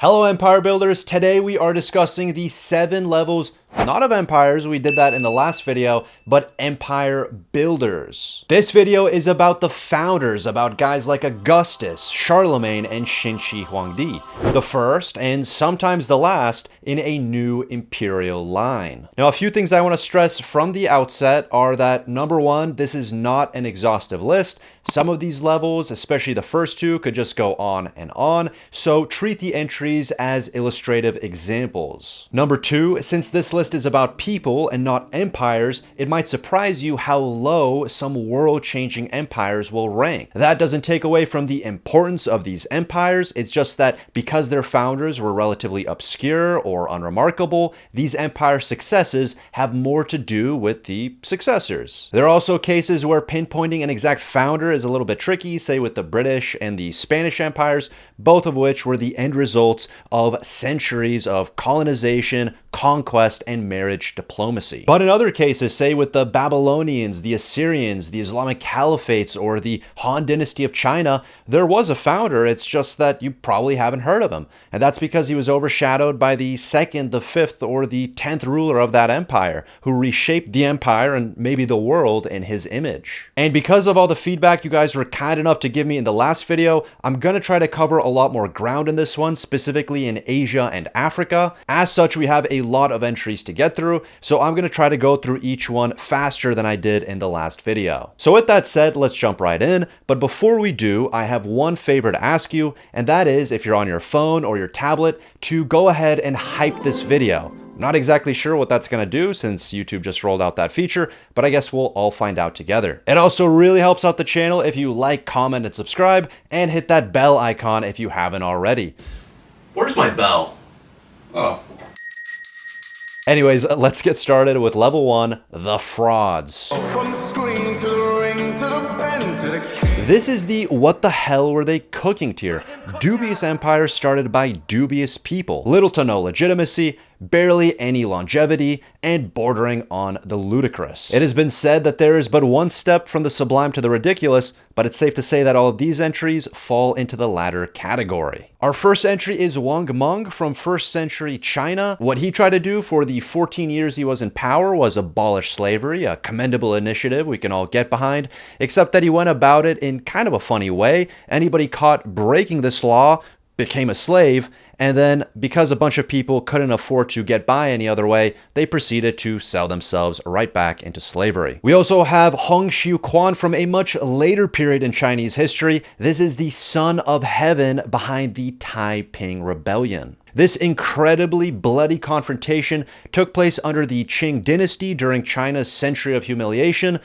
Hello Empire Builders, today we are discussing the 7 levels, not of empires, we did that in the last video, but empire builders. This video is about the founders, about guys like Augustus, Charlemagne, and Qin Huangdi, the first and sometimes the last in a new imperial line. Now a few things I want to stress from the outset are that number one, this is not an exhaustive list. Some of these levels, especially the first two, could just go on and on, so treat the entries as illustrative examples. Number two, since this list is about people and not empires, it might surprise you how low some world-changing empires will rank. That doesn't take away from the importance of these empires, it's just that because their founders were relatively obscure or unremarkable, these empire successes have more to do with the successors. There are also cases where pinpointing an exact founder is a little bit tricky, say with the British and the Spanish empires, both of which were the end results of centuries of colonization, conquest, and marriage diplomacy. But in other cases, say with the Babylonians, the Assyrians, the Islamic Caliphates, or the Han Dynasty of China, there was a founder, it's just that you probably haven't heard of him. And that's because he was overshadowed by the 2nd, the 5th, or the 10th ruler of that empire, who reshaped the empire and maybe the world in his image. And because of all the feedback you guys were kind enough to give me in the last video, I'm gonna try to cover a lot more ground in this one, specifically in Asia and Africa. As such, we have a lot of entries to get through, so I'm gonna try to go through each one faster than I did in the last video. So with that said, let's jump right in. But before we do, I have one favor to ask you, and that is if you're on your phone or your tablet, to go ahead and hype this video. Not exactly sure what that's going to do since YouTube just rolled out that feature, but I guess we'll all find out together. It also really helps out the channel if you like, comment, and subscribe, and hit that bell icon if you haven't already. Where's my bell? Oh. Anyways, let's get started with level 1, the frauds. From the screen to the ring to the pen to the... This is the what the hell were they cooking tier. Dubious empires started by dubious people. Little to no legitimacy, barely any longevity, and bordering on the ludicrous. It has been said that there is but one step from the sublime to the ridiculous, but it's safe to say that all of these entries fall into the latter category. Our first entry is Wang Meng from 1st century China. What he tried to do for the 14 years he was in power was abolish slavery, a commendable initiative we can all get behind, except that he went about it in kind of a funny way. Anybody caught breaking this law became a slave, and then because a bunch of people couldn't afford to get by any other way, they proceeded to sell themselves right back into slavery. We also have Hong Xiuquan from a much later period in Chinese history. This is the son of heaven behind the Taiping Rebellion. This incredibly bloody confrontation took place under the Qing dynasty during China's century of humiliation.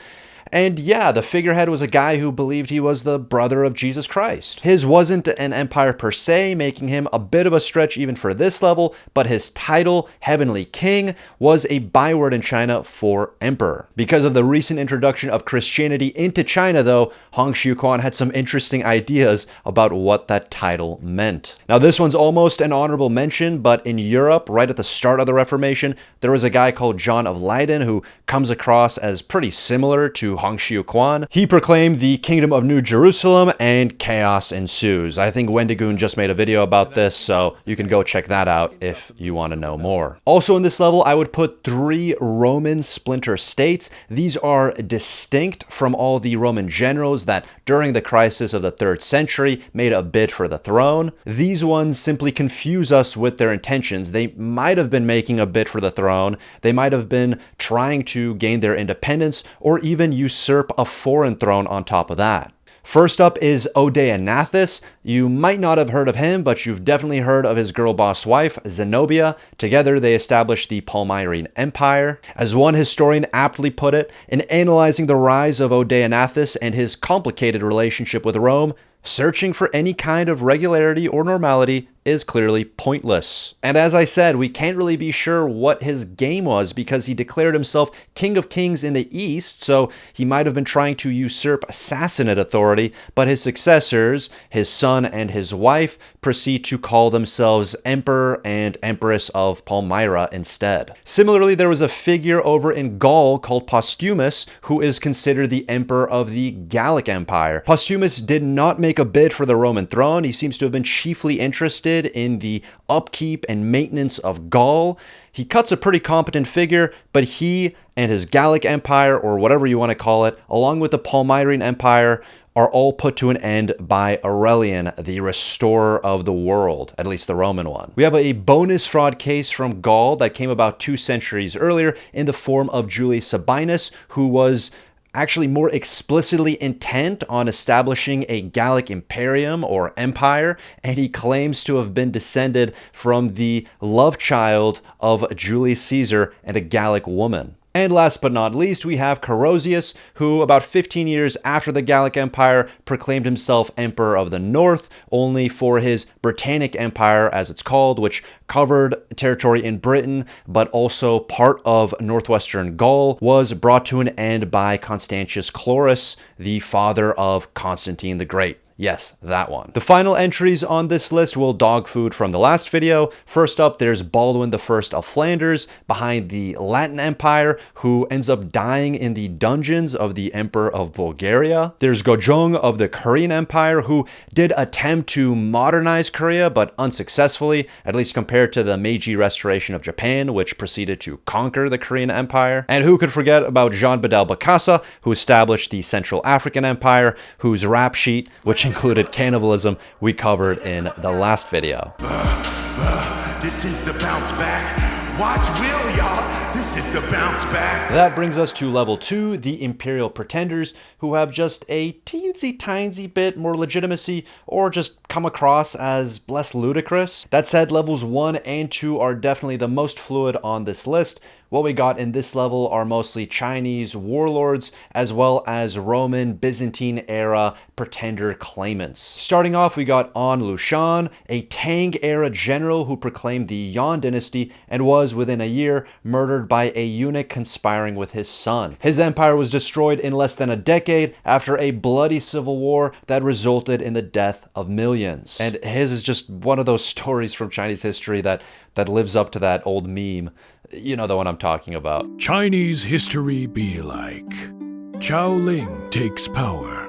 And yeah, the figurehead was a guy who believed he was the brother of Jesus Christ. His wasn't an empire per se, making him a bit of a stretch even for this level, but his title, Heavenly King, was a byword in China for emperor. Because of the recent introduction of Christianity into China though, Hong Xiuquan had some interesting ideas about what that title meant. Now this one's almost an honorable mention, but in Europe, right at the start of the Reformation, there was a guy called John of Leyden who comes across as pretty similar to Hong Xiuquan. He proclaimed the Kingdom of New Jerusalem and chaos ensues. I think Wendigoon just made a video about this, so you can go check that out if you want to know more. Also in this level, I would put 3 Roman splinter states. These are distinct from all the Roman generals that during the crisis of the 3rd century made a bid for the throne. These ones simply confuse us with their intentions. They might have been making a bid for the throne, they might have been trying to gain their independence, or even usurp a foreign throne on top of that. First up is Odeanathus. You might not have heard of him, but you've definitely heard of his girl boss wife, Zenobia. Together they established the Palmyrene Empire. As one historian aptly put it, in analyzing the rise of Odeanathus and his complicated relationship with Rome, searching for any kind of regularity or normality is clearly pointless. And as I said, we can't really be sure what his game was because he declared himself King of Kings in the East, so he might have been trying to usurp Sassanid authority, but his successors, his son and his wife, proceed to call themselves Emperor and Empress of Palmyra instead. Similarly, there was a figure over in Gaul called Postumus, who is considered the emperor of the Gallic Empire. Postumus did not make a bid for the Roman throne. He seems to have been chiefly interested interested in the upkeep and maintenance of Gaul. He cuts a pretty competent figure, but he and his Gallic Empire, or whatever you want to call it, along with the Palmyrene Empire, are all put to an end by Aurelian, the restorer of the world, at least the Roman one. We have a bonus fraud case from Gaul that came about 2 centuries earlier in the form of Julius Sabinus, who was actually more explicitly intent on establishing a Gallic imperium or empire, and he claims to have been descended from the love child of Julius Caesar and a Gallic woman. And last but not least, we have Carausius, who about 15 years after the Gallic Empire proclaimed himself Emperor of the North, only for his Britannic Empire, as it's called, which covered territory in Britain, but also part of northwestern Gaul, was brought to an end by Constantius Chlorus, the father of Constantine the Great. Yes, that one. The final entries on this list will dog food from the last video. First up, there's Baldwin I of Flanders, behind the Latin Empire, who ends up dying in the dungeons of the Emperor of Bulgaria. There's Gojong of the Korean Empire, who did attempt to modernize Korea, but unsuccessfully, at least compared to the Meiji Restoration of Japan, which proceeded to conquer the Korean Empire. And who could forget about Jean Bedel Bokassa, who established the Central African Empire, whose rap sheet, which included cannibalism, we covered in the last video. This is the bounce back. Watch Will, y'all. This is the bounce back. That brings us to level 2, the Imperial Pretenders, who have just a teensy bit more legitimacy, or just come across as less ludicrous. That said, levels 1 and 2 are definitely the most fluid on this list. What we got in this level are mostly Chinese warlords, as well as Roman, Byzantine era pretender claimants. Starting off, we got An Lushan, a Tang era general who proclaimed the Yuan dynasty and was, within a year, murdered by a eunuch conspiring with his son. His empire was destroyed in less than a decade after a bloody civil war that resulted in the death of millions. And his is just one of those stories from Chinese history that lives up to that old meme. You know the one I'm talking about. Chinese history be like. Chao Ling takes power.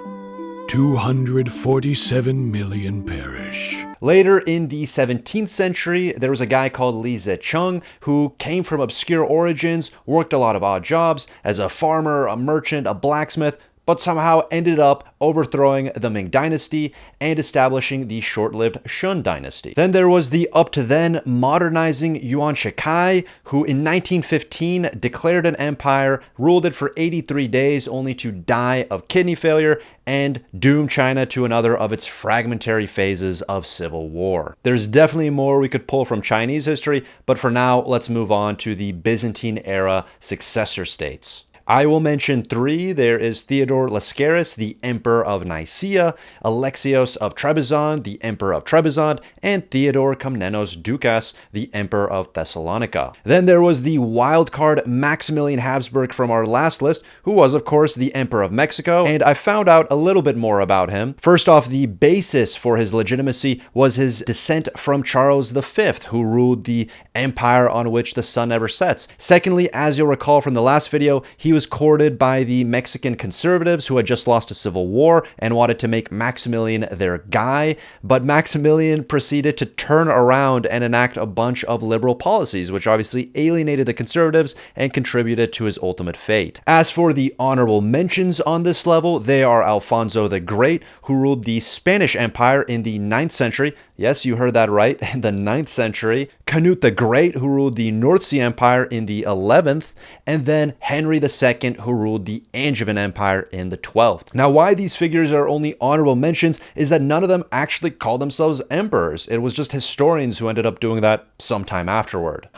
247 million perish. Later in the 17th century, there was a guy called Li Zicheng who came from obscure origins, worked a lot of odd jobs as a farmer, a merchant, a blacksmith, but somehow ended up overthrowing the Ming dynasty and establishing the short-lived Shun dynasty. Then there was the up-to-then modernizing Yuan Shikai, who in 1915 declared an empire, ruled it for 83 days only to die of kidney failure and doom China to another of its fragmentary phases of civil war. There's definitely more we could pull from Chinese history, but for now, let's move on to the Byzantine era successor states. I will mention 3. There is Theodore Lascaris, the Emperor of Nicaea, Alexios of Trebizond, the Emperor of Trebizond, and Theodore Komnenos Doukas, the Emperor of Thessalonica. Then there was the wildcard Maximilian Habsburg from our last list, who was, of course, the Emperor of Mexico, and I found out a little bit more about him. First off, the basis for his legitimacy was his descent from Charles V, who ruled the empire on which the sun never sets. Secondly, as you'll recall from the last video, he was courted by the Mexican conservatives who had just lost a civil war and wanted to make Maximilian their guy, but Maximilian proceeded to turn around and enact a bunch of liberal policies, which obviously alienated the conservatives and contributed to his ultimate fate. As for the honorable mentions on this level, they are Alfonso the Great, who ruled the Spanish Empire in the 9th century. Yes, you heard that right, in the 9th century. Canute the Great, who ruled the North Sea Empire in the 11th, and then Henry II, who ruled the Angevin Empire in the 12th. Now, why these figures are only honorable mentions is that none of them actually called themselves emperors. It was just historians who ended up doing that sometime afterward.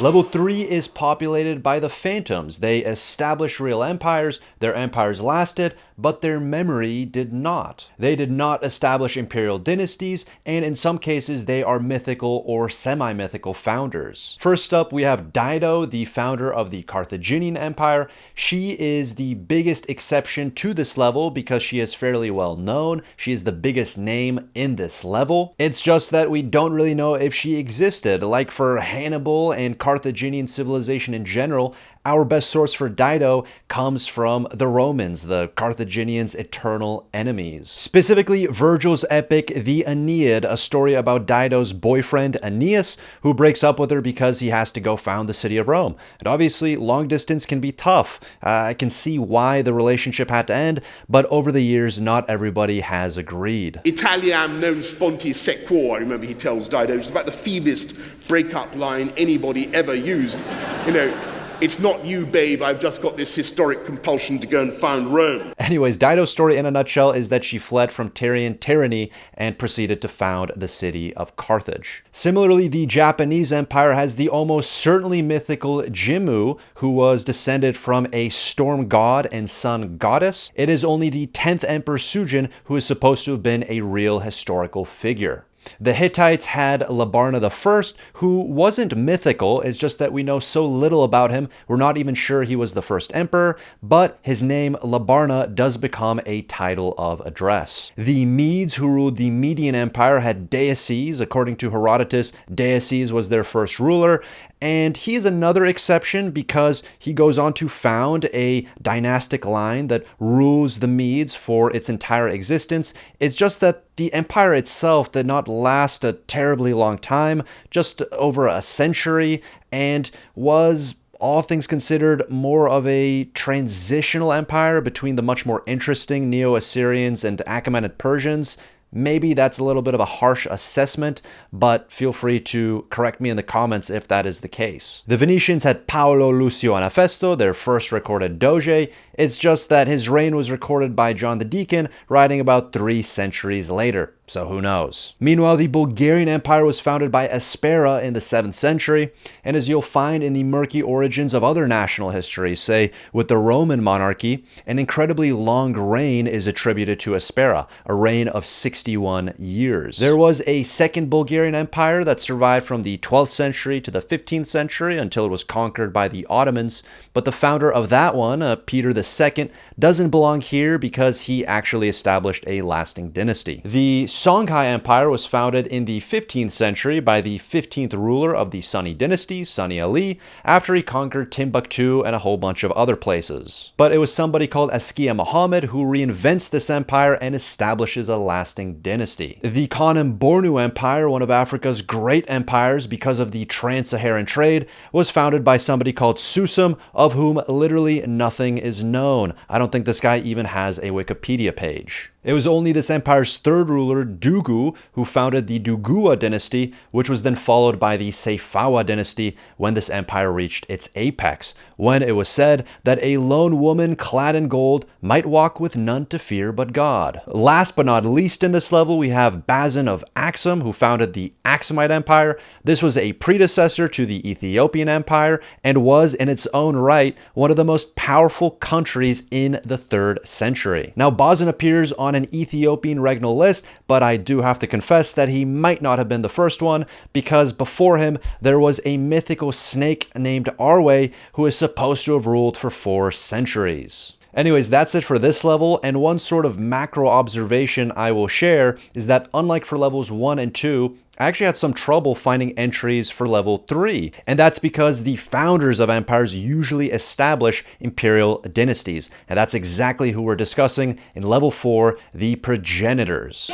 Level 3 is populated by the Phantoms. They established real empires, their empires lasted, but their memory did not. They did not establish imperial dynasties, and in some cases they are mythical or semi-mythical founders. First up, we have Dido, the founder of the Carthaginian Empire. She is the biggest exception to this level because she is fairly well known. She is the biggest name in this level. It's just that we don't really know if she existed. Like for Hannibal and Carthaginian civilization in general, our best source for Dido comes from the Romans, the Carthaginians' eternal enemies. Specifically, Virgil's epic, the Aeneid, a story about Dido's boyfriend Aeneas, who breaks up with her because he has to go found the city of Rome. And obviously, long distance can be tough. I can see why the relationship had to end, but over the years, not everybody has agreed. Italiam non sponti sequor, I remember he tells Dido, it's about the feebest breakup line anybody ever used. You know, it's not you, babe, I've just got this historic compulsion to go and found Rome. Anyways, Dido's story in a nutshell is that she fled from Tyrian tyranny and proceeded to found the city of Carthage. Similarly, the Japanese Empire has the almost certainly mythical Jimmu, who was descended from a storm god and sun goddess. It is only the 10th Emperor Sujin who is supposed to have been a real historical figure. The Hittites had Labarna I, who wasn't mythical, it's just that we know so little about him, we're not even sure he was the first emperor, but his name, Labarna, does become a title of address. The Medes, who ruled the Median Empire, had Deioces. According to Herodotus, Deioces was their first ruler, and he is another exception because he goes on to found a dynastic line that rules the Medes for its entire existence. It's just that the empire itself did not last a terribly long time, just over a century, and was, all things considered, more of a transitional empire between the much more interesting Neo-Assyrians and Achaemenid Persians. Maybe that's a little bit of a harsh assessment, but feel free to correct me in the comments if that is the case. The Venetians had Paolo Lucio Anafesto, their first recorded doge. It's just that his reign was recorded by John the Deacon, writing about 3 centuries later. So who knows? Meanwhile, the Bulgarian Empire was founded by Aspera in the 7th century, and as you'll find in the murky origins of other national histories, say with the Roman monarchy, an incredibly long reign is attributed to Aspera, a reign of 61 years. There was a second Bulgarian Empire that survived from the 12th century to the 15th century until it was conquered by the Ottomans, but the founder of that one, Peter II, doesn't belong here because he actually established a lasting dynasty. The Songhai Empire was founded in the 15th century by the 15th ruler of the Sunni dynasty, Sunni Ali, after he conquered Timbuktu and a whole bunch of other places. But it was somebody called Askia Muhammad who reinvents this empire and establishes a lasting dynasty. The Kanem Bornu Empire, one of Africa's great empires because of the trans-Saharan trade, was founded by somebody called Susum, of whom literally nothing is known. I don't think this guy even has a Wikipedia page. It was only this empire's third ruler, Dugu, who founded the Dugua dynasty, which was then followed by the Seifawa dynasty when this empire reached its apex, when it was said that a lone woman clad in gold might walk with none to fear but God. Last but not least in this level, we have Bazan of Axum, who founded the Axumite Empire. This was a predecessor to the Ethiopian Empire and was, in its own right, one of the most powerful countries in the 3rd century. Now, Bazan appears on an Ethiopian regnal list, but I do have to confess that he might not have been the first one, because before him there was a mythical snake named Arwe who is supposed to have ruled for 4 centuries. Anyways, that's it for this level, and one sort of macro observation I will share is that unlike for levels 1 and 2, I actually had some trouble finding entries for level 3, and that's because the founders of empires usually establish imperial dynasties, and that's exactly who we're discussing in level 4, the Progenitors.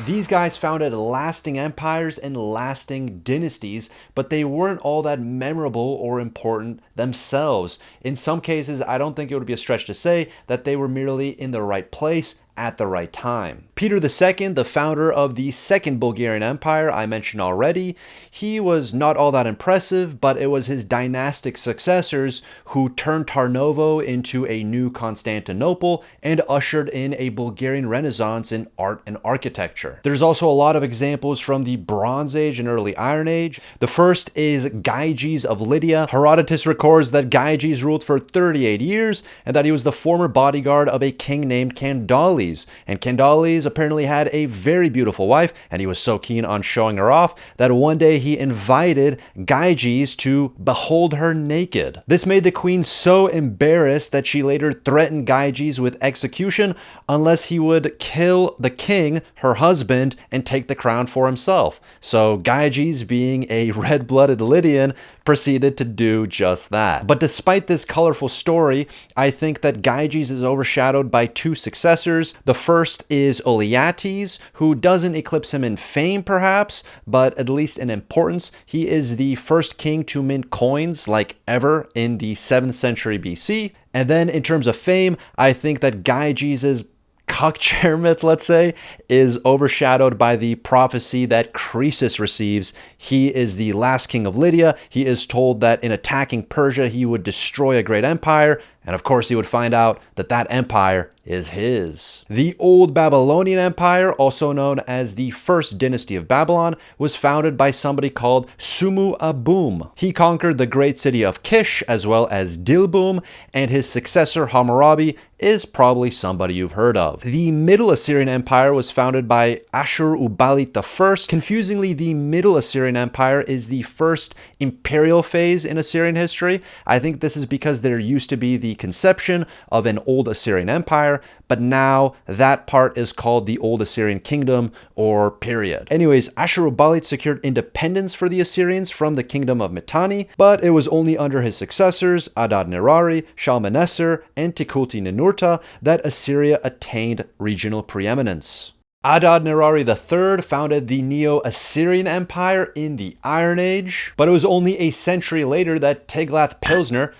These guys founded lasting empires and lasting dynasties, but they weren't all that memorable or important themselves. In some cases, I don't think it would be a stretch to say that they were merely in the right place at the right time. Peter II, the founder of the Second Bulgarian Empire I mentioned already, he was not all that impressive, but it was his dynastic successors who turned Tarnovo into a new Constantinople and ushered in a Bulgarian Renaissance in art and architecture. There's also a lot of examples from the Bronze Age and early Iron Age. The first is Gyges of Lydia. Herodotus records that Gyges ruled for 38 years and that he was the former bodyguard of a king named Candaules. Kandales. And Kandales apparently had a very beautiful wife, and he was so keen on showing her off that one day he invited Gamgee to behold her naked. This made the queen so embarrassed that she later threatened Gamgee with execution unless he would kill the king, her husband, and take the crown for himself. So Gamgee, being a red-blooded Lydian, proceeded to do just that. But despite this colorful story, I think that Gamgee is overshadowed by two successors. The first is Oleates, who doesn't eclipse him in fame perhaps, but at least in importance. He is the first king to mint coins like ever in the 7th century BC. And then in terms of fame, I think that Gamgee's cockchair myth, let's say, is overshadowed by the prophecy that Croesus receives. He is the last king of Lydia. He is told that in attacking Persia, he would destroy a great empire. And of course, he would find out that that empire is his. The Old Babylonian Empire, also known as the First Dynasty of Babylon, was founded by somebody called Sumu Abum. He conquered the great city of Kish as well as Dilbum, and his successor Hammurabi is probably somebody you've heard of. The Middle Assyrian Empire was founded by Ashur-uballit I. Confusingly, the Middle Assyrian Empire is the first imperial phase in Assyrian history. I think this is because there used to be the conception of an old Assyrian empire, but now that part is called the Old Assyrian Kingdom or period. Anyways, Ashur-uballit secured independence for the Assyrians from the kingdom of Mitanni, but it was only under his successors, Adad-nirari, Shalmaneser, and Tukulti-Ninurta, that Assyria attained regional preeminence. Adad-nirari III founded the Neo-Assyrian Empire in the Iron Age, but it was only a century later that Tiglath-Pileser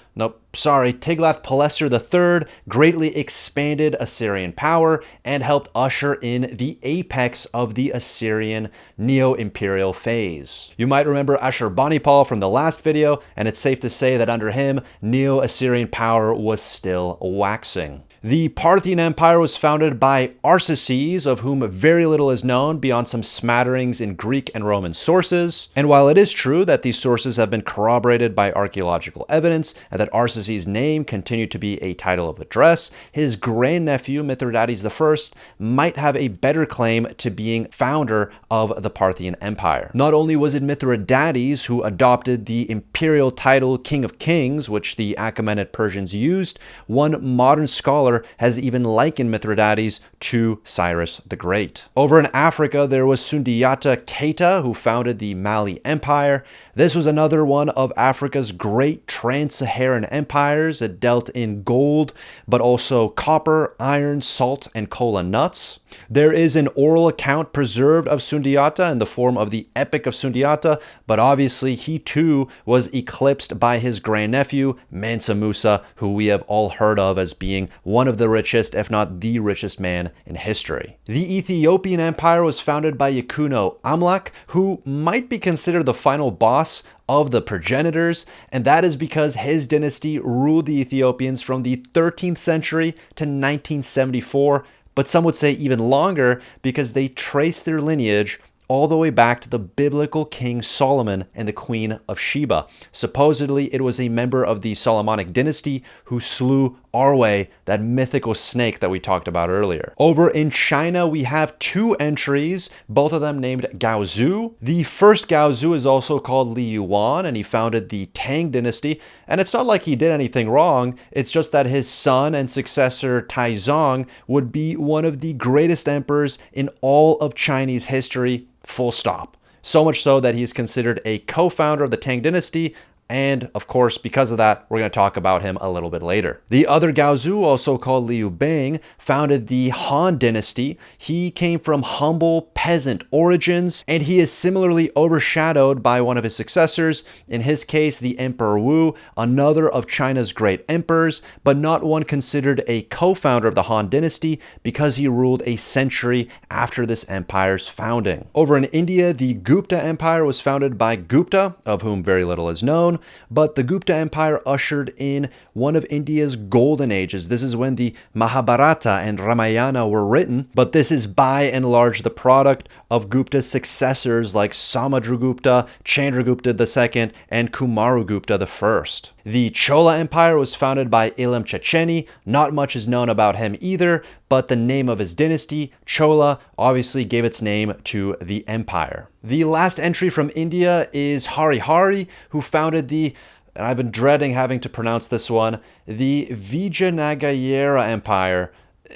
III greatly expanded Assyrian power and helped usher in the apex of the Assyrian neo-imperial phase. You might remember Ashurbanipal from the last video, and it's safe to say that under him, neo-Assyrian power was still waxing. The Parthian Empire was founded by Arsaces, of whom very little is known beyond some smatterings in Greek and Roman sources. And while it is true that these sources have been corroborated by archaeological evidence and that Arsaces' name continued to be a title of address, his grandnephew Mithridates I might have a better claim to being founder of the Parthian Empire. Not only was it Mithridates who adopted the imperial title King of Kings, which the Achaemenid Persians used, one modern scholar has even likened Mithridates to Cyrus the Great. Over in Africa, there was Sundiata Keita, who founded the Mali Empire. This was another one of Africa's great trans-Saharan empires. It dealt in gold, but also copper, iron, salt, and cola nuts. There is an oral account preserved of Sundiata in the form of the Epic of Sundiata, but obviously he too was eclipsed by his grandnephew, Mansa Musa, who we have all heard of as being one of the richest, if not the richest man in history. The Ethiopian Empire was founded by Yakuno Amlak, who might be considered the final boss of the progenitors, and that is because his dynasty ruled the Ethiopians from the 13th century to 1974, but some would say even longer because they trace their lineage all the way back to the biblical King Solomon and the Queen of Sheba. Supposedly, it was a member of the Solomonic dynasty who slew Arwe, that mythical snake that we talked about earlier. Over in China, we have two entries, both of them named Gaozu. The first Gaozu is also called Li Yuan, and he founded the Tang dynasty. And it's not like he did anything wrong, it's just that his son and successor Taizong would be one of the greatest emperors in all of Chinese history, full stop. So much so that he's considered a co-founder of the Tang dynasty, and of course, because of that, we're going to talk about him a little bit later. The other Gaozu, also called Liu Bang, founded the Han dynasty. He came from humble peasant origins, and he is similarly overshadowed by one of his successors, in his case, the Emperor Wu, another of China's great emperors, but not one considered a co-founder of the Han dynasty because he ruled a century after this empire's founding. Over in India, the Gupta Empire was founded by Gupta, of whom very little is known, but the Gupta Empire ushered in one of India's golden ages. This is when the Mahabharata and Ramayana were written, but this is by and large the product of Gupta's successors like Samudragupta, Chandragupta II, and Kumaragupta I. The Chola Empire was founded by Ilm Checheni. Not much is known about him either, but the name of his dynasty, Chola, obviously gave its name to the empire. The last entry from India is Harihari, who founded the, and I've been dreading having to pronounce this one, the Vijayanagara Empire.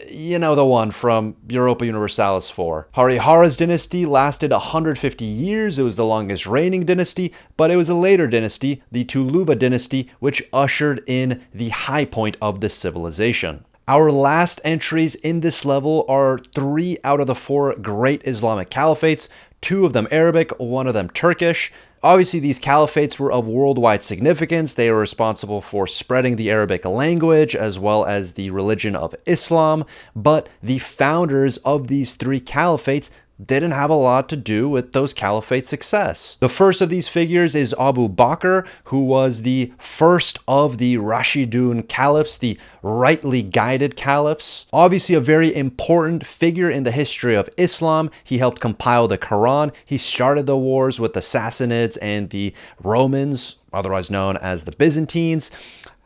You know, the one from Europa Universalis 4. Harihara's dynasty lasted 150 years. It was the longest reigning dynasty, but it was a later dynasty, the Tuluva dynasty, which ushered in the high point of this civilization. Our last entries in this level are 3 out of the 4 great Islamic caliphates, 2 of them Arabic, 1 of them Turkish. Obviously, these caliphates were of worldwide significance. They were responsible for spreading the Arabic language as well as the religion of Islam, but the founders of these 3 caliphates didn't have a lot to do with those caliphates' success. The first of these figures is Abu Bakr, who was the first of the Rashidun caliphs, the rightly guided caliphs. Obviously a very important figure in the history of Islam. He helped compile the Quran. He started the wars with the Sassanids and the Romans, otherwise known as the Byzantines.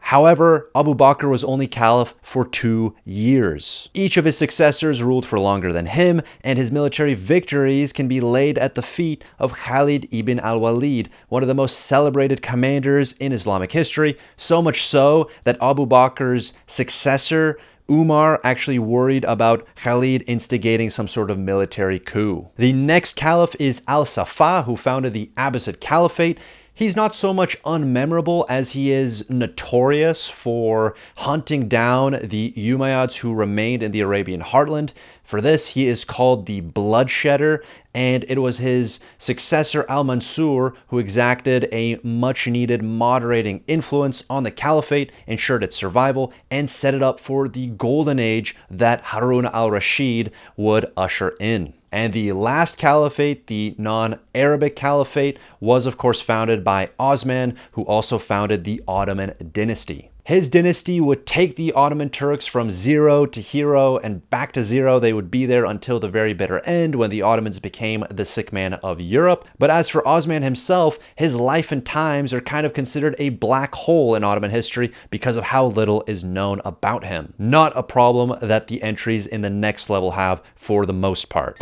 However, Abu Bakr was only caliph for 2 years. Each of his successors ruled for longer than him, and his military victories can be laid at the feet of Khalid ibn al-Walid, one of the most celebrated commanders in Islamic history, so much so that Abu Bakr's successor, Umar, actually worried about Khalid instigating some sort of military coup. The next caliph is al-Safa, who founded the Abbasid Caliphate. He's not so much unmemorable as he is notorious for hunting down the Umayyads who remained in the Arabian heartland. For this, he is called the Bloodshedder, and it was his successor Al-Mansur who exacted a much-needed moderating influence on the caliphate, ensured its survival, and set it up for the golden age that Harun al-Rashid would usher in. And the last caliphate, the non-Arabic caliphate, was of course founded by Osman, who also founded the Ottoman dynasty. His dynasty would take the Ottoman Turks from 0 to hero and back to 0. They would be there until the very bitter end when the Ottomans became the sick man of Europe. But as for Osman himself, his life and times are kind of considered a black hole in Ottoman history because of how little is known about him. Not a problem that the entries in the next level have for the most part.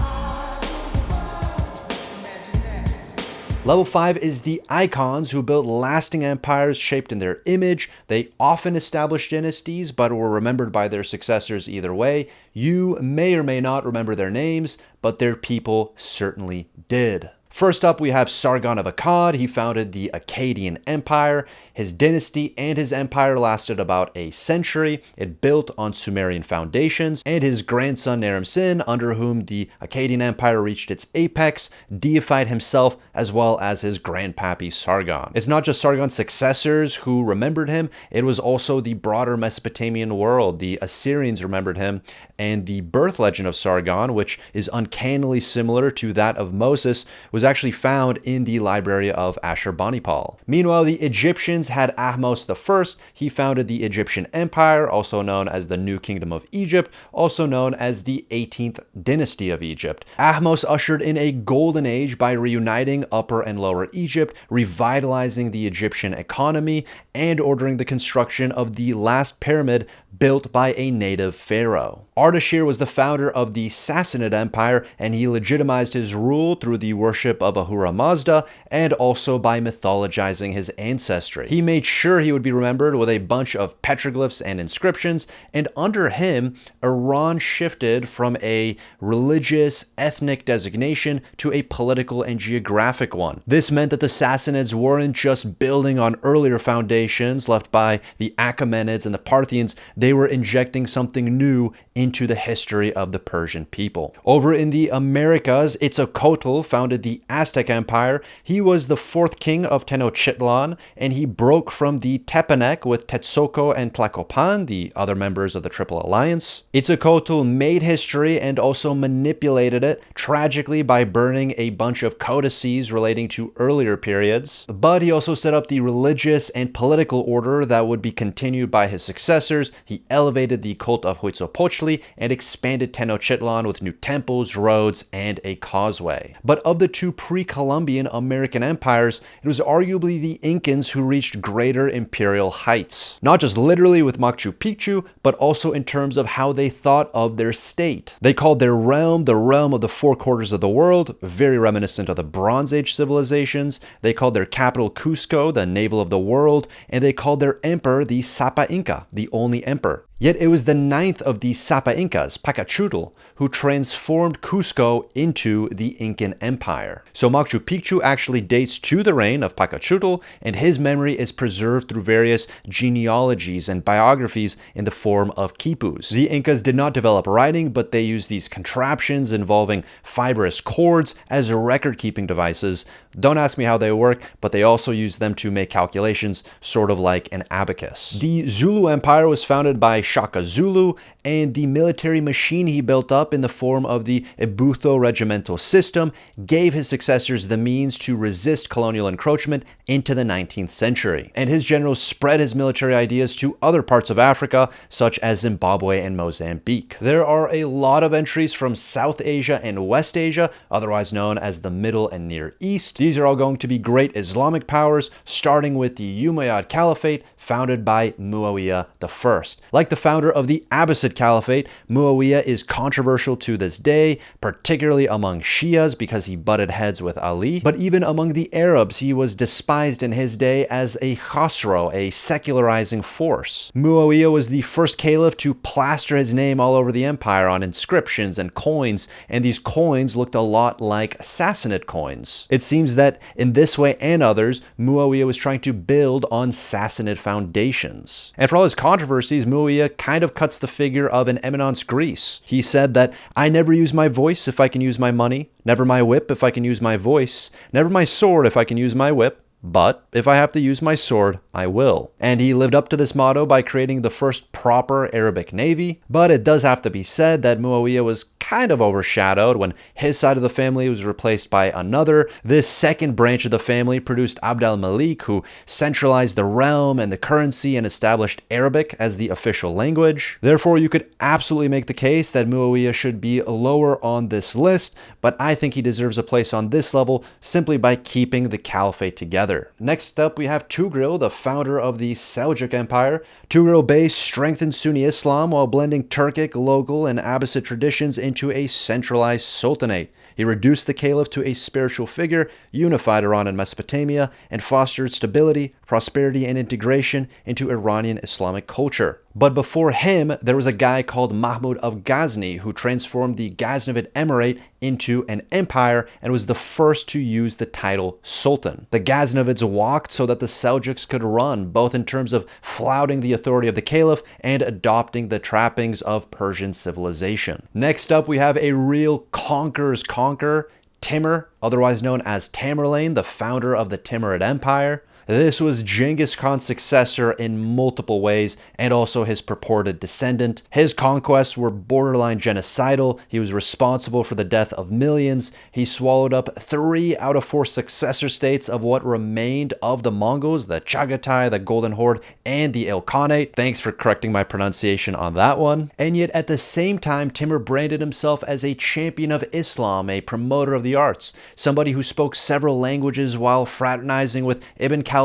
Level 5 is the icons who built lasting empires shaped in their image. They often established dynasties, but were remembered by their successors either way. You may or may not remember their names, but their people certainly did. First up, we have Sargon of Akkad. He founded the Akkadian Empire. His dynasty and his empire lasted about a century. It built on Sumerian foundations, and his grandson Naram-Sin, under whom the Akkadian Empire reached its apex, deified himself as well as his grandpappy Sargon. It's not just Sargon's successors who remembered him, it was also the broader Mesopotamian world. The Assyrians remembered him, and the birth legend of Sargon, which is uncannily similar to that of Moses, was actually found in the library of Ashurbanipal. Meanwhile, the Egyptians had Ahmose I. He founded the Egyptian Empire, also known as the New Kingdom of Egypt, also known as the 18th dynasty of Egypt. Ahmose ushered in a golden age by reuniting Upper and Lower Egypt, revitalizing the Egyptian economy, and ordering the construction of the last pyramid built by a native pharaoh. Ardashir was the founder of the Sassanid Empire, and he legitimized his rule through the worship of Ahura Mazda and also by mythologizing his ancestry. He made sure he would be remembered with a bunch of petroglyphs and inscriptions, and under him, Iran shifted from a religious, ethnic designation to a political and geographic one. This meant that the Sassanids weren't just building on earlier foundations left by the Achaemenids and the Parthians, they were injecting something new into the history of the Persian people. Over in the Americas, Itzcoatl founded the Aztec Empire. He was the 4th king of Tenochtitlan, and he broke from the Tepanec with Texcoco and Tlacopan, the other members of the Triple Alliance. Itzcoatl made history and also manipulated it, tragically by burning a bunch of codices relating to earlier periods. But he also set up the religious and political order that would be continued by his successors. He elevated the cult of Huitzilopochtli and expanded Tenochtitlan with new temples, roads, and a causeway. But of the two pre-Columbian American empires, it was arguably the Incans who reached greater imperial heights. Not just literally with Machu Picchu, but also in terms of how they thought of their state. They called their realm the realm of the four quarters of the world, very reminiscent of the Bronze Age civilizations. They called their capital Cusco the navel of the world, and they called their emperor the Sapa Inca, the only emperor. Yet it was the ninth of the Sapa Incas, Pacachutl, who transformed Cusco into the Incan Empire. So Machu Picchu actually dates to the reign of Pacachutl, and his memory is preserved through various genealogies and biographies in the form of quipus. The Incas did not develop writing, but they used these contraptions involving fibrous cords as record-keeping devices. Don't ask me how they work, but they also used them to make calculations, sort of like an abacus. The Zulu Empire was founded by Shaka Zulu, and the military machine he built up in the form of the Ebutho regimental system gave his successors the means to resist colonial encroachment into the 19th century. And his generals spread his military ideas to other parts of Africa, such as Zimbabwe and Mozambique. There are a lot of entries from South Asia and West Asia, otherwise known as the Middle and Near East. These are all going to be great Islamic powers, starting with the Umayyad Caliphate, founded by Muawiyah I. Like the founder of the Abbasid Caliphate, Muawiyah is controversial to this day, particularly among Shias because he butted heads with Ali, but even among the Arabs, he was despised in his day as a khosrow, a secularizing force. Muawiyah was the first caliph to plaster his name all over the empire on inscriptions and coins, and these coins looked a lot like Sassanid coins. It seems that in this way and others, Muawiyah was trying to build on Sassanid foundations. And for all his controversies, Muawiyah kind of cuts the figure of an eminence gris. He said that, "I never use my voice if I can use my money, never my whip if I can use my voice, never my sword if I can use my whip, but if I have to use my sword, I will." And he lived up to this motto by creating the first proper Arabic navy. But it does have to be said that Muawiyah was kind of overshadowed when his side of the family was replaced by another. This second branch of the family produced Abd al-Malik, who centralized the realm and the currency and established Arabic as the official language. Therefore, you could absolutely make the case that Muawiyah should be lower on this list, but I think he deserves a place on this level simply by keeping the caliphate together. Next up, we have Tughril, the founder of the Seljuk Empire. Tughril Bey strengthened Sunni Islam while blending Turkic, local, and Abbasid traditions into a centralized sultanate. He reduced the caliph to a spiritual figure, unified Iran and Mesopotamia, and fostered stability, prosperity, and integration into Iranian Islamic culture. But before him, there was a guy called Mahmud of Ghazni who transformed the Ghaznavid Emirate into an empire and was the first to use the title Sultan. The Ghaznavids walked so that the Seljuks could run, both in terms of flouting the authority of the caliph and adopting the trappings of Persian civilization. Next up, we have a real conqueror's conqueror, Timur, otherwise known as Tamerlane, the founder of the Timurid Empire. This was Genghis Khan's successor in multiple ways, and also his purported descendant. His conquests were borderline genocidal. He was responsible for the death of millions. He swallowed up 3 out of 4 successor states of what remained of the Mongols, the Chagatai, the Golden Horde, and the Ilkhanate. Thanks for correcting my pronunciation on that one. And yet at the same time, Timur branded himself as a champion of Islam, a promoter of the arts, somebody who spoke several languages while fraternizing with Ibn Khaldun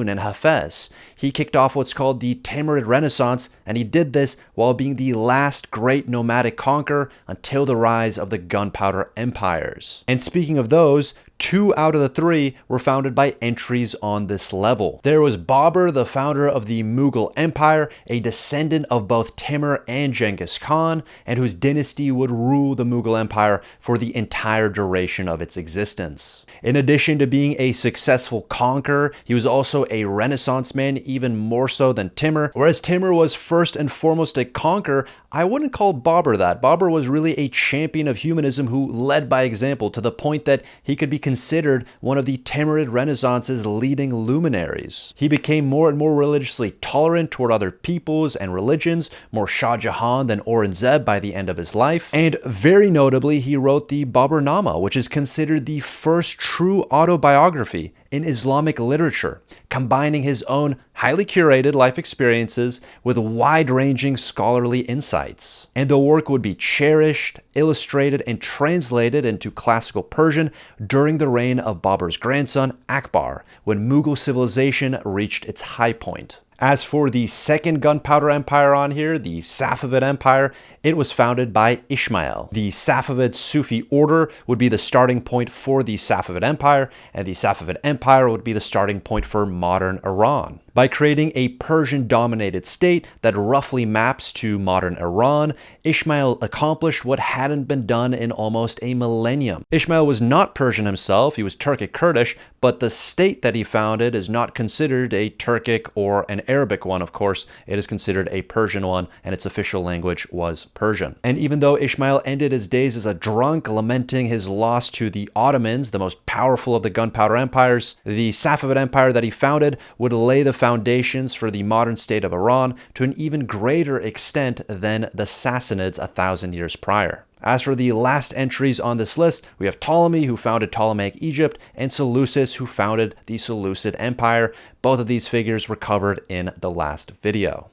and Hafez. He kicked off what's called the Timurid Renaissance, and he did this while being the last great nomadic conqueror until the rise of the gunpowder empires. And speaking of those, 2 out of the 3 were founded by entries on this level. There was Babur, the founder of the Mughal Empire, a descendant of both Timur and Genghis Khan, and whose dynasty would rule the Mughal Empire for the entire duration of its existence. In addition to being a successful conqueror, he was also a Renaissance man, even more so than Timur. Whereas Timur was first and foremost a conqueror, I wouldn't call Babur that. Babur was really a champion of humanism who led by example, to the point that he could be considered one of the Timurid Renaissance's leading luminaries. He became more and more religiously tolerant toward other peoples and religions, more Shah Jahan than Aurangzeb by the end of his life. And very notably, he wrote the Baburnama, which is considered the first true autobiography in Islamic literature, combining his own highly curated life experiences with wide-ranging scholarly insights. And the work would be cherished, illustrated, and translated into classical Persian during the reign of Babur's grandson, Akbar, when Mughal civilization reached its high point. As for the second gunpowder empire on here, the Safavid Empire, it was founded by Ismail. The Safavid Sufi order would be the starting point for the Safavid Empire, and the Safavid Empire would be the starting point for modern Iran. By creating a Persian-dominated state that roughly maps to modern Iran, Ismail accomplished what hadn't been done in almost a millennium. Ismail was not Persian himself, he was Turkic Kurdish, but the state that he founded is not considered a Turkic or an Arabic one, of course. It is considered a Persian one, and its official language was Persian. And even though Ismail ended his days as a drunk, lamenting his loss to the Ottomans, the most powerful of the gunpowder empires, the Safavid Empire that he founded would lay the foundations for the modern state of Iran to an even greater extent than the Sassanids 1,000 years prior. As for the last entries on this list, we have Ptolemy, who founded Ptolemaic Egypt, and Seleucus, who founded the Seleucid Empire. Both of these figures were covered in the last video.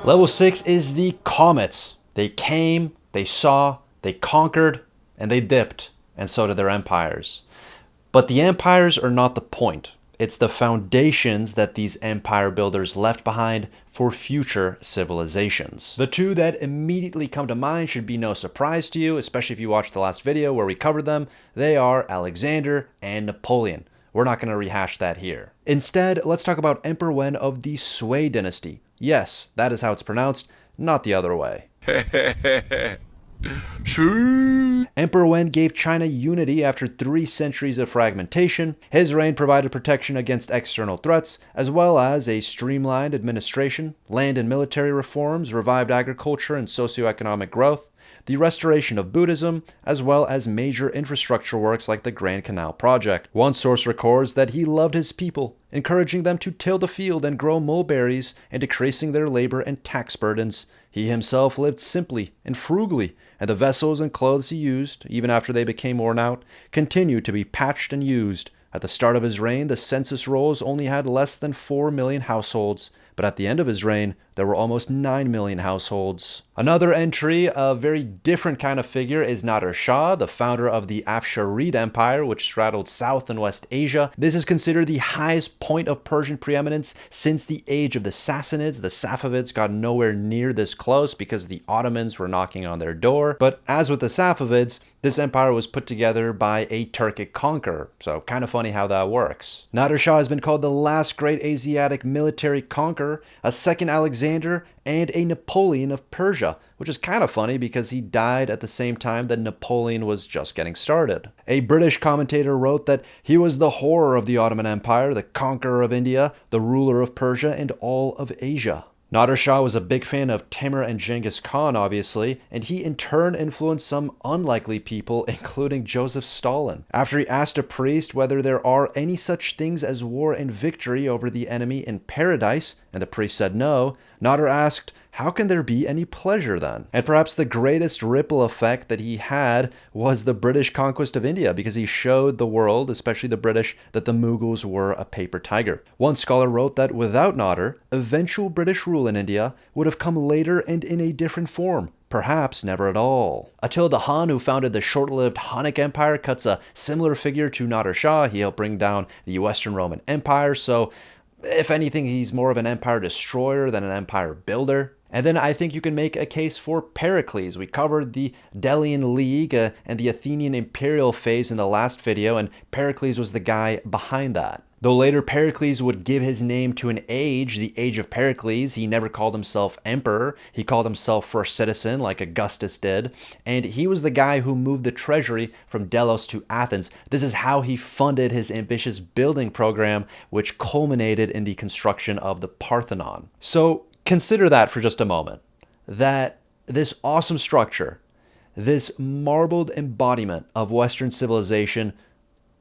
Level 6 is the Comets. They came, they saw, they conquered, and they dipped, and so did their empires. But the empires are not the point. It's the foundations that these empire builders left behind for future civilizations. The two that immediately come to mind should be no surprise to you, especially if you watched the last video where we covered them. They are Alexander and Napoleon. We're not going to rehash that here. Instead, let's talk about Emperor Wen of the Sui dynasty. Yes, that is how it's pronounced, not the other way. Emperor Wen gave China unity after 3 centuries of fragmentation. His reign provided protection against external threats, as well as a streamlined administration, land and military reforms, revived agriculture and socioeconomic growth, the restoration of Buddhism, as well as major infrastructure works like the Grand Canal Project. One source records that he loved his people, encouraging them to till the field and grow mulberries and decreasing their labor and tax burdens. He himself lived simply and frugally, and the vessels and clothes he used, even after they became worn out, continued to be patched and used. At the start of his reign, the census rolls only had less than 4 million households, but at the end of his reign, there were almost 9 million households. Another entry, a very different kind of figure, is Nader Shah, the founder of the Afsharid Empire, which straddled South and West Asia. This is considered the highest point of Persian preeminence since the age of the Sassanids. The Safavids got nowhere near this close because the Ottomans were knocking on their door. But as with the Safavids, this empire was put together by a Turkic conqueror, so kind of funny how that works. Nader Shah has been called the last great Asiatic military conqueror, a second Alexander, and a Napoleon of Persia, which is kind of funny because he died at the same time that Napoleon was just getting started. A British commentator wrote that he was the horror of the Ottoman Empire, the conqueror of India, the ruler of Persia, and all of Asia. Nader Shah was a big fan of Timur and Genghis Khan, obviously, and he in turn influenced some unlikely people, including Joseph Stalin. After he asked a priest whether there are any such things as war and victory over the enemy in paradise, and the priest said no, Nader asked, how can there be any pleasure then? And perhaps the greatest ripple effect that he had was the British conquest of India, because he showed the world, especially the British, that the Mughals were a paper tiger. One scholar wrote that without Nader, eventual British rule in India would have come later and in a different form. Perhaps never at all. Attila Han, who founded the short-lived Hunnic Empire, cuts a similar figure to Nader Shah. He helped bring down the Western Roman Empire, so if anything, he's more of an empire destroyer than an empire builder. And then I think you can make a case for Pericles. We covered the Delian League and the Athenian imperial phase in the last video, and Pericles was the guy behind that. Though later Pericles would give his name to an age, the Age of Pericles, he never called himself emperor. He called himself first citizen like Augustus did. And he was the guy who moved the treasury from Delos to Athens. This is how he funded his ambitious building program, which culminated in the construction of the Parthenon. So consider that for just a moment, that this awesome structure, this marbled embodiment of Western civilization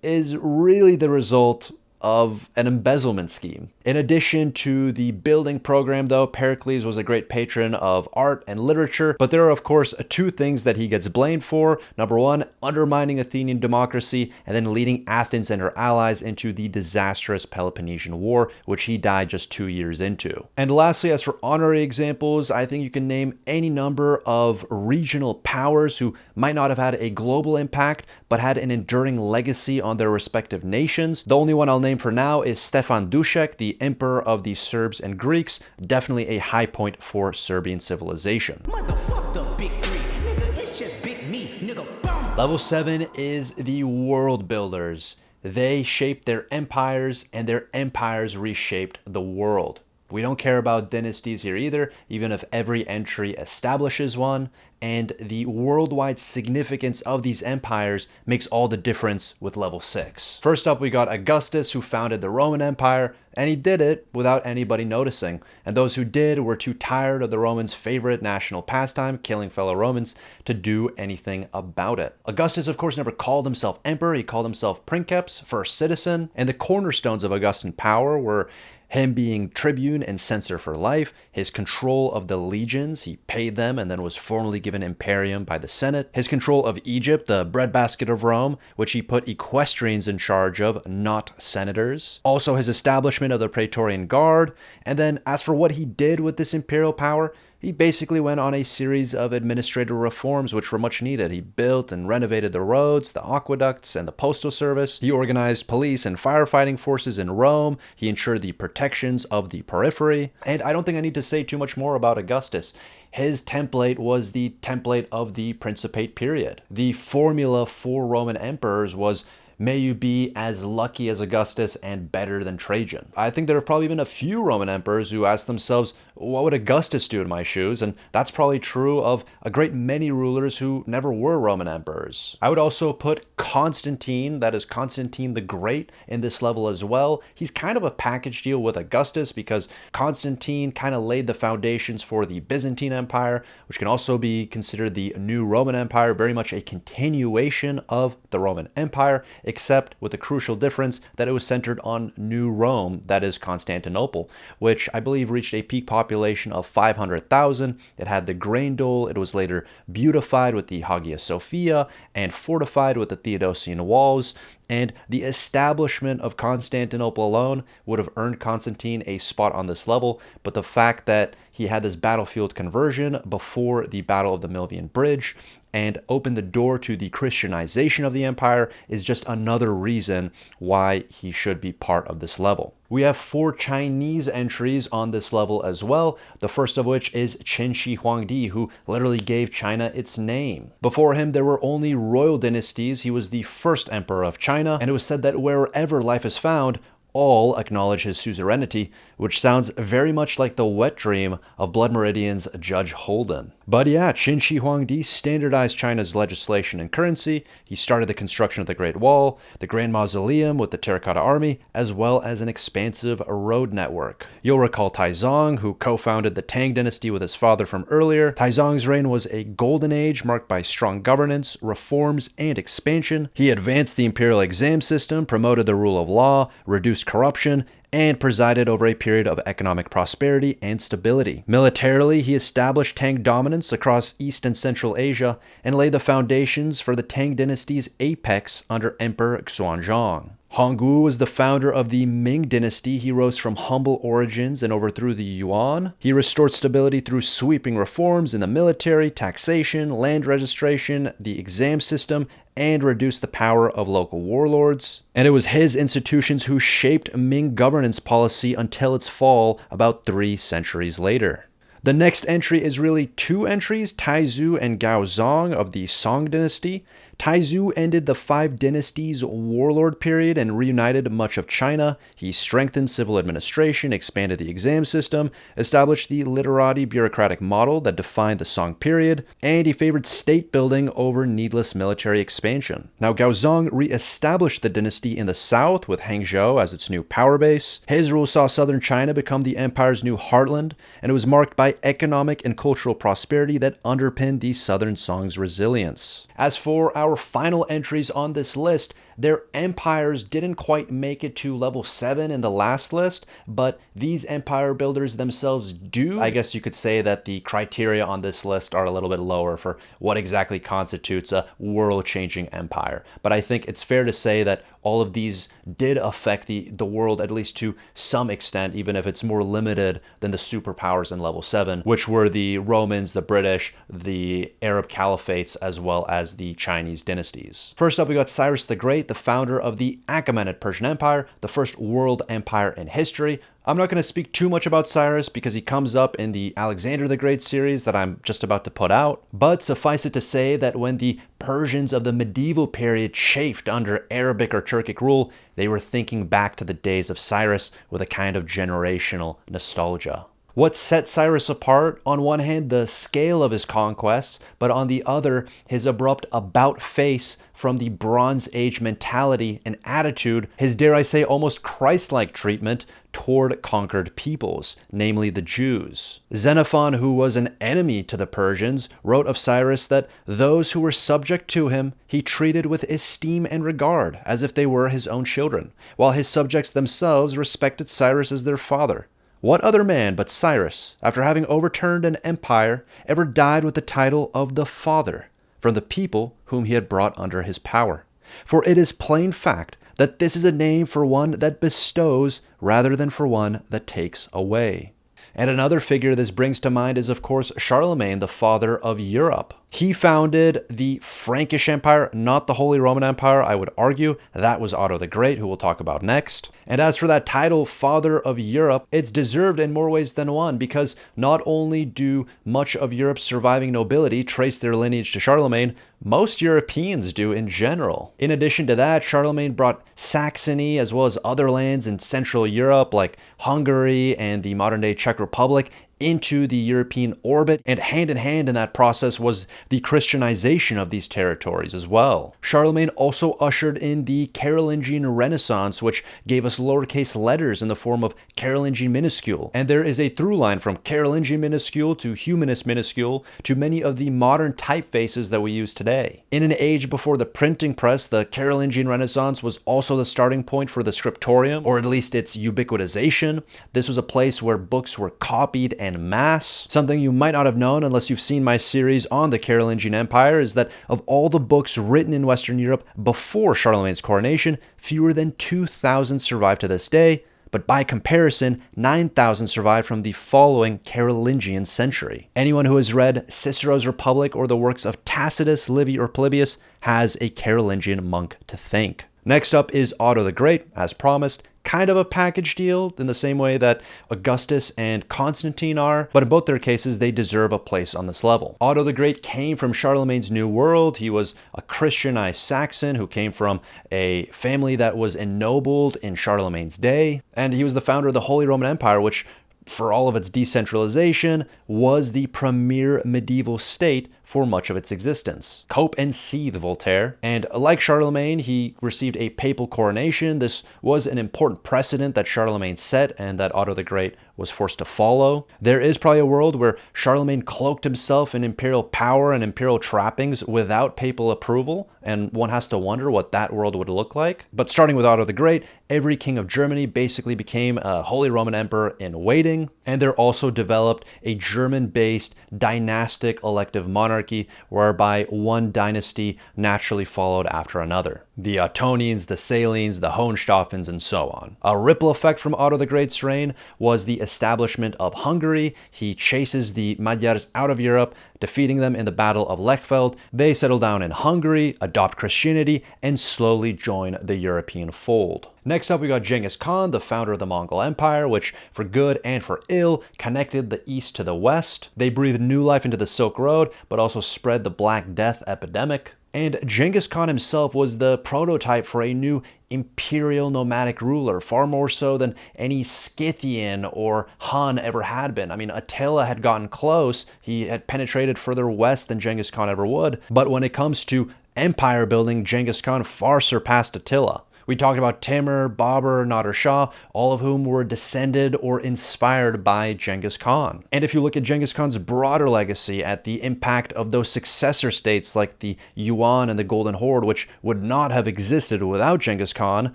is really the result of an embezzlement scheme. In addition to the building program though, Pericles was a great patron of art and literature, but there are of course two things that he gets blamed for. Number one, undermining Athenian democracy, and then leading Athens and her allies into the disastrous Peloponnesian War, which he died just 2 years into. And lastly, as for honorary examples, I think you can name any number of regional powers who might not have had a global impact, but had an enduring legacy on their respective nations. The only one I'll name for now is Stefan Dušek, the emperor of the Serbs and Greeks, definitely a high point for Serbian civilization. Motherfuck the big three, nigga, it's just big me, nigga, boom. Level 7 is the world builders. They shaped their empires, and their empires reshaped the world. We don't care about dynasties here either, even if every entry establishes one, and the worldwide significance of these empires makes all the difference with level 6. First up, we got Augustus, who founded the Roman Empire, and he did it without anybody noticing. And those who did were too tired of the Romans' favorite national pastime, killing fellow Romans, to do anything about it. Augustus, of course, never called himself emperor. He called himself princeps, first citizen, and the cornerstones of Augustan power were him being tribune and censor for life, his control of the legions, he paid them and then was formally given imperium by the Senate, his control of Egypt, the breadbasket of Rome, which he put equestrians in charge of, not senators, also his establishment of the Praetorian Guard, and then as for what he did with this imperial power, he basically went on a series of administrative reforms which were much needed. He built and renovated the roads, the aqueducts, and the postal service. He organized police and firefighting forces in Rome. He ensured the protections of the periphery. And I don't think I need to say too much more about Augustus. His template was the template of the Principate period. The formula for Roman emperors was, may you be as lucky as Augustus and better than Trajan. I think there have probably been a few Roman emperors who asked themselves, what would Augustus do in my shoes? And that's probably true of a great many rulers who never were Roman emperors. I would also put Constantine, that is Constantine the Great, in this level as well. He's kind of a package deal with Augustus because Constantine kind of laid the foundations for the Byzantine Empire, which can also be considered the new Roman Empire, very much a continuation of the Roman Empire, except with the crucial difference that it was centered on New Rome, that is Constantinople, which I believe reached a peak population of 500,000. It had the grain dole. It was later beautified with the Hagia Sophia and fortified with the Theodosian walls. And the establishment of Constantinople alone would have earned Constantine a spot on this level, but the fact that he had this battlefield conversion before the Battle of the Milvian Bridge and opened the door to the Christianization of the empire is just another reason why he should be part of this level. We have 4 Chinese entries on this level as well, the first of which is Qin Shi Huangdi, who literally gave China its name. Before him, there were only royal dynasties. He was the first emperor of China, and it was said that wherever life is found, all acknowledge his suzerainty, which sounds very much like the wet dream of Blood Meridian's Judge Holden. But yeah, Qin Shi Huangdi standardized China's legislation and currency. He started the construction of the Great Wall, the Grand Mausoleum with the Terracotta Army, as well as an expansive road network. You'll recall Taizong, who co-founded the Tang dynasty with his father from earlier. Taizong's reign was a golden age marked by strong governance, reforms, and expansion. He advanced the imperial exam system, promoted the rule of law, reduced corruption, and presided over a period of economic prosperity and stability. Militarily, he established Tang dominance across East and Central Asia and laid the foundations for the Tang dynasty's apex under Emperor Xuanzang. Hongwu was the founder of the Ming dynasty. He rose from humble origins and overthrew the Yuan. He restored stability through sweeping reforms in the military, taxation, land registration, the exam system, and reduced the power of local warlords. And it was his institutions who shaped Ming governance policy until its fall about 3 centuries later. The next entry is really 2 entries, Taizu and Gaozong of the Song dynasty. Taizu ended the 5 dynasties warlord period and reunited much of China. He strengthened civil administration, expanded the exam system, established the literati bureaucratic model that defined the Song period, and he favored state building over needless military expansion. Now, Gaozong re-established the dynasty in the south with Hangzhou as its new power base. His rule saw southern China become the empire's new heartland, and it was marked by economic and cultural prosperity that underpinned the southern Song's resilience. As for our final entries on this list, their empires didn't quite make it to level 7 in the last list, but these empire builders themselves do. I guess you could say that the criteria on this list are a little bit lower for what exactly constitutes a world-changing empire. But I think it's fair to say that all of these did affect the world, at least to some extent, even if it's more limited than the superpowers in level 7, which were the Romans, the British, the Arab caliphates, as well as the Chinese dynasties. First up, we got Cyrus the Great, the founder of the Achaemenid Persian Empire, the first world empire in history. I'm not going to speak too much about Cyrus because he comes up in the Alexander the Great series that I'm just about to put out, but suffice it to say that when the Persians of the medieval period chafed under Arabic or Turkic rule, they were thinking back to the days of Cyrus with a kind of generational nostalgia. What set Cyrus apart? On one hand, the scale of his conquests, but on the other, his abrupt about-face from the Bronze Age mentality and attitude, his, dare I say, almost Christ-like treatment toward conquered peoples, namely the Jews. Xenophon, who was an enemy to the Persians, wrote of Cyrus that those who were subject to him he treated with esteem and regard, as if they were his own children, while his subjects themselves respected Cyrus as their father. What other man but Cyrus, after having overturned an empire, ever died with the title of the Father from the people whom he had brought under his power? For it is plain fact that this is a name for one that bestows rather than for one that takes away. And another figure this brings to mind is, of course, Charlemagne, the father of Europe. He founded the Frankish Empire, not the Holy Roman Empire, I would argue. That was Otto the Great, who we'll talk about next. And as for that title, Father of Europe, it's deserved in more ways than one, because not only do much of Europe's surviving nobility trace their lineage to Charlemagne, most Europeans do in general. In addition to that, Charlemagne brought Saxony as well as other lands in Central Europe like Hungary and the modern-day Czech Republic into the European orbit, and hand in hand in that process was the Christianization of these territories as well. Charlemagne also ushered in the Carolingian Renaissance, which gave us lowercase letters in the form of Carolingian minuscule, and there is a through line from Carolingian minuscule to Humanist minuscule to many of the modern typefaces that we use today. In an age before the printing press, the Carolingian Renaissance was also the starting point for the scriptorium, or at least its ubiquitization. This was a place where books were copied and mass. Something you might not have known unless you've seen my series on the Carolingian Empire is that of all the books written in Western Europe before Charlemagne's coronation, fewer than 2,000 survive to this day, but by comparison, 9,000 survived from the following Carolingian century. Anyone who has read Cicero's Republic or the works of Tacitus, Livy, or Polybius has a Carolingian monk to thank. Next up is Otto the Great, as promised. Kind of a package deal in the same way that Augustus and Constantine are, but in both their cases, they deserve a place on this level. Otto the Great came from Charlemagne's New World. He was a Christianized Saxon who came from a family that was ennobled in Charlemagne's day, and he was the founder of the Holy Roman Empire, which, for all of its decentralization, was the premier medieval state for much of its existence. Cope and seethe, Voltaire. And like Charlemagne, he received a papal coronation. This was an important precedent that Charlemagne set and that Otto the Great was forced to follow. There is probably a world where Charlemagne cloaked himself in imperial power and imperial trappings without papal approval, and one has to wonder what that world would look like. But starting with Otto the Great, every king of Germany basically became a Holy Roman Emperor in waiting, and there also developed a German-based dynastic elective monarchy whereby one dynasty naturally followed after another. The Ottonians, the Salines, the Hohenstaufens, and so on. A ripple effect from Otto the Great's reign was the establishment of Hungary. He chases the Magyars out of Europe, defeating them in the Battle of Lechfeld. They settle down in Hungary, adopt Christianity, and slowly join the European fold. Next up, we got Genghis Khan, the founder of the Mongol Empire, which, for good and for ill, connected the East to the West. They breathed new life into the Silk Road, but also spread the Black Death epidemic. And Genghis Khan himself was the prototype for a new imperial nomadic ruler, far more so than any Scythian or Hun ever had been. I mean, Attila had gotten close. He had penetrated further west than Genghis Khan ever would. But when it comes to empire building, Genghis Khan far surpassed Attila. We talked about Timur, Babur, Nader Shah, all of whom were descended or inspired by Genghis Khan. And if you look at Genghis Khan's broader legacy, at the impact of those successor states like the Yuan and the Golden Horde, which would not have existed without Genghis Khan,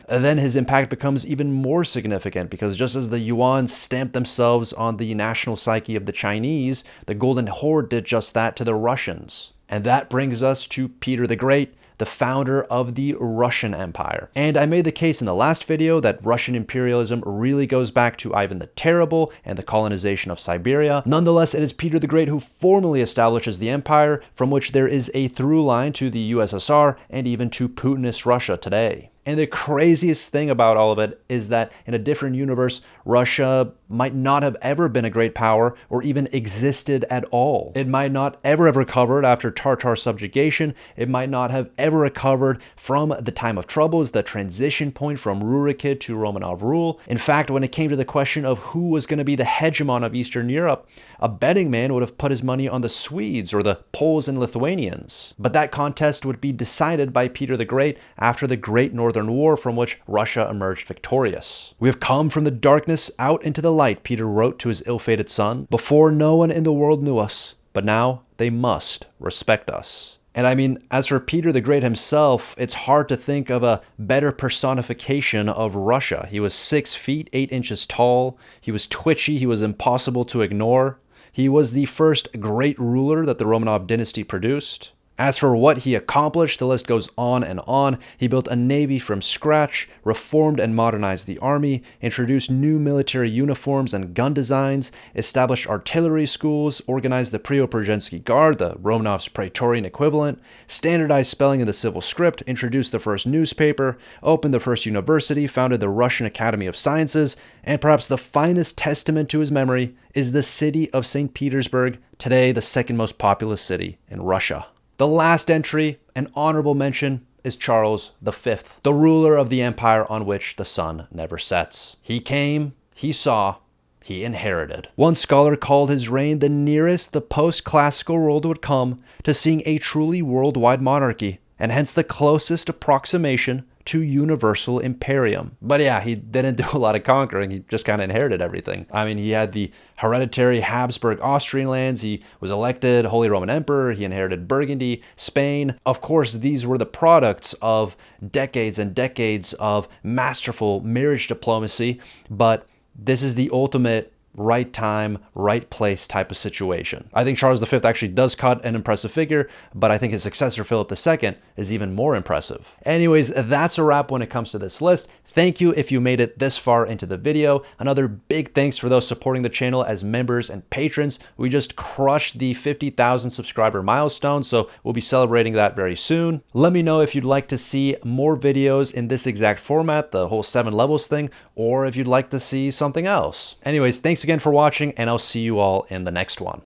then his impact becomes even more significant, because just as the Yuan stamped themselves on the national psyche of the Chinese, the Golden Horde did just that to the Russians. And that brings us to Peter the Great, the founder of the Russian Empire. And I made the case in the last video that Russian imperialism really goes back to Ivan the Terrible and the colonization of Siberia. Nonetheless, it is Peter the Great who formally establishes the empire, from which there is a through line to the USSR and even to Putinist Russia today. And the craziest thing about all of it is that in a different universe, Russia might not have ever been a great power or even existed at all. It might not ever have recovered after Tartar subjugation. It might not have ever recovered from the time of troubles, the transition point from Rurikid to Romanov rule. In fact, when it came to the question of who was going to be the hegemon of Eastern Europe, a betting man would have put his money on the Swedes or the Poles and Lithuanians. But that contest would be decided by Peter the Great after the Great Northern War, from which Russia emerged victorious. "We have come from the darkness out into the light," Peter wrote to his ill-fated son. "Before, no one in the world knew us, but now they must respect us." And I mean, as for Peter the Great himself, it's hard to think of a better personification of Russia. He was 6 feet 8 inches tall. He was twitchy. He was impossible to ignore. He was the first great ruler that the Romanov dynasty produced. As for what he accomplished, the list goes on and on. He built a navy from scratch, reformed and modernized the army, introduced new military uniforms and gun designs, established artillery schools, organized the Preobrazhensky Guard, the Romanov's Praetorian equivalent, standardized spelling in the civil script, introduced the first newspaper, opened the first university, founded the Russian Academy of Sciences, and perhaps the finest testament to his memory is the city of St. Petersburg, today the second most populous city in Russia. The last entry, an honorable mention, is Charles V, the ruler of the empire on which the sun never sets. He came, he saw, he inherited. One scholar called his reign the nearest the post-classical world would come to seeing a truly worldwide monarchy, and hence the closest approximation to universal imperium. But yeah, he didn't do a lot of conquering. He just kind of inherited everything. I mean, he had the hereditary Habsburg Austrian lands. He was elected Holy Roman Emperor. He inherited Burgundy, Spain. Of course, these were the products of decades and decades of masterful marriage diplomacy, but this is the ultimate right time, right place type of situation. I think Charles V actually does cut an impressive figure, but I think his successor, Philip II, is even more impressive. Anyways, that's a wrap when it comes to this list. Thank you if you made it this far into the video. Another big thanks for those supporting the channel as members and patrons. We just crushed the 50,000 subscriber milestone, so we'll be celebrating that very soon. Let me know if you'd like to see more videos in this exact format, the whole 7 levels thing, or if you'd like to see something else. Anyways, thanks again for watching, and I'll see you all in the next one.